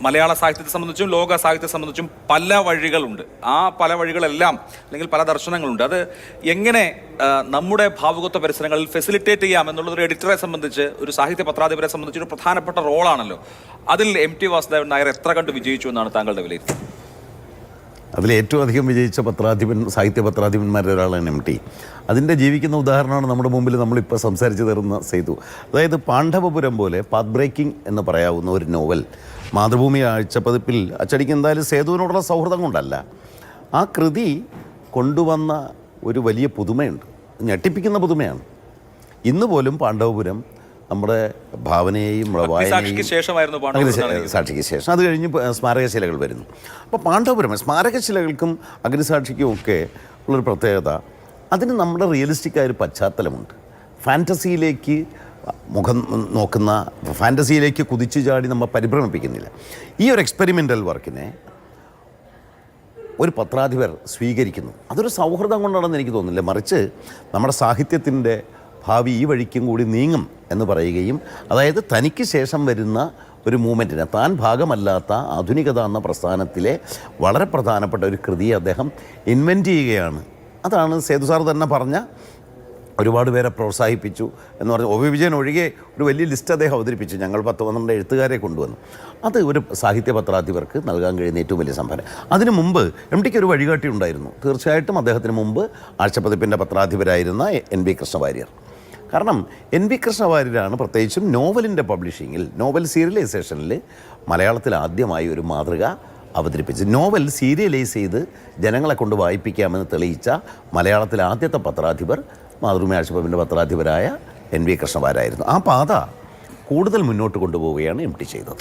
മലയാള സാഹിത്യത്തെ സംബന്ധിച്ചും ലോക സാഹിത്യത്തെ സംബന്ധിച്ചും പല വഴികളുണ്ട്. ആ പല വഴികളെല്ലാം അല്ലെങ്കിൽ പല ദർശനങ്ങളുണ്ട്. അത് എങ്ങനെ നമ്മുടെ ഭാവുകത്വ പരിസരങ്ങളിൽ ഫെസിലിറ്റേറ്റ് ചെയ്യാം എന്നുള്ളതൊരു എഡിറ്ററെ സംബന്ധിച്ച്, ഒരു സാഹിത്യ പത്രാധിപരെ സംബന്ധിച്ച് ഒരു പ്രധാനപ്പെട്ട റോളാണല്ലോ. അതിൽ MT വാസുദേവൻ നായർ എത്ര കണ്ട് വിജയിച്ചു എന്നാണ് താങ്കളുടെ വിലയിരുത്തൽ? അതിൽ ഏറ്റവും അധികം വിജയിച്ച സാഹിത്യ പത്രാധിപന്മാരുടെ ഒരാളാണ് MT. അതിൻ്റെ ജീവിക്കുന്ന ഉദാഹരണമാണ് നമ്മുടെ മുമ്പിൽ നമ്മളിപ്പോൾ സംസാരിച്ച് തരുന്ന സേതു. അതായത് പാണ്ഡവപുരം പോലെ പാത്ത് ബ്രേക്കിംഗ് എന്ന് പറയാവുന്ന ഒരു നോവൽ മാതൃഭൂമി ആഴ്ചപ്പതിപ്പിൽ അച്ചടിക്ക് എന്തായാലും സേതുവിനോടുള്ള സൗഹൃദം കൊണ്ടല്ല, ആ കൃതി കൊണ്ടുവന്ന ഒരു വലിയ പുതുമയുണ്ട്, ഞെട്ടിപ്പിക്കുന്ന പുതുമയാണ്. ഇന്ന് പോലും പാണ്ഡവപുരം നമ്മുടെ ഭാവനയെയും സാക്ഷിക്ക് ശേഷം അത് കഴിഞ്ഞ് സ്മാരകശിലകൾ വരുന്നു. അപ്പോൾ പാണ്ഡവപുരം സ്മാരകശിലകൾക്കും അഗ്നിസാക്ഷിക്കും ഒക്കെ ഉള്ളൊരു പ്രത്യേകത, അതിന് നമ്മുടെ റിയലിസ്റ്റിക്കായ ഒരു പശ്ചാത്തലമുണ്ട്. ഫാൻറ്റസിയിലേക്ക് മുഖം നോക്കുന്ന, ഫാൻറ്റസിയിലേക്ക് കുതിച്ചു ചാടി നമ്മൾ പരിഭ്രമിപ്പിക്കുന്നില്ല. ഈ ഒരു എക്സ്പെരിമെൻ്റൽ വർക്കിനെ ഒരു പത്രാധിപർ സ്വീകരിക്കുന്നു. അതൊരു സൗഹൃദം കൊണ്ടാണെന്ന് എനിക്ക് തോന്നുന്നില്ല, മറിച്ച് നമ്മുടെ സാഹിത്യത്തിൻ്റെ ഭാവി ഈ വഴിക്കും കൂടി നീങ്ങും എന്ന് പറയുകയും, അതായത് തനിക്ക് ശേഷം വരുന്ന ഒരു മൂവ്മെൻറ്റിനെ, താൻ ഭാഗമല്ലാത്ത ആധുനികത എന്ന പ്രസ്ഥാനത്തിലെ വളരെ പ്രധാനപ്പെട്ട ഒരു കൃതിയെ അദ്ദേഹം ഇൻവെൻറ്റ് ചെയ്യുകയാണ്. അതാണ് സേതു സാർ തന്നെ പറഞ്ഞ ഒരുപാട് പേരെ പ്രോത്സാഹിപ്പിച്ചു എന്ന് പറഞ്ഞ് OV വിജയൻ ഒഴികെ ഒരു വലിയ ലിസ്റ്റ് അദ്ദേഹം അവതരിപ്പിച്ചു. ഞങ്ങൾ 10-12 എഴുത്തുകാരെ കൊണ്ടുവന്നു. അത് ഒരു സാഹിത്യ പത്രാധിപർക്ക് നൽകാൻ കഴിയുന്ന ഏറ്റവും വലിയ സംഭാവന. അതിനു മുമ്പ് MTക്ക് ഒരു വഴികാട്ടി ഉണ്ടായിരുന്നു. തീർച്ചയായിട്ടും അദ്ദേഹത്തിന് മുമ്പ് ആഴ്ചപ്പതിപ്പിൻ്റെ പത്രാധിപരായിരുന്ന NB കൃഷ്ണവാര്യർ. കാരണം NB കൃഷ്ണവാര്യരാണ് പ്രത്യേകിച്ചും നോവലിൻ്റെ പബ്ലിഷിങ്ങിൽ, നോവൽ സീരിയലൈസേഷനിൽ മലയാളത്തിൽ ആദ്യമായി ഒരു മാതൃക അവതരിപ്പിച്ച് നോവൽ സീരിയലൈസ് ചെയ്ത് ജനങ്ങളെ കൊണ്ട് വായിപ്പിക്കാമെന്ന് തെളിയിച്ച മലയാളത്തിലെ ആദ്യത്തെ പത്രാധിപർ മാതൃഭൂമി ആഴ്ചപ്പതിപ്പിൻ്റെ പത്രാധിപരായ NB കൃഷ്ണവാര്യരായിരുന്നു. ആ പാത കൂടുതൽ മുന്നോട്ട് കൊണ്ടുപോവുകയാണ് MT ചെയ്തത്.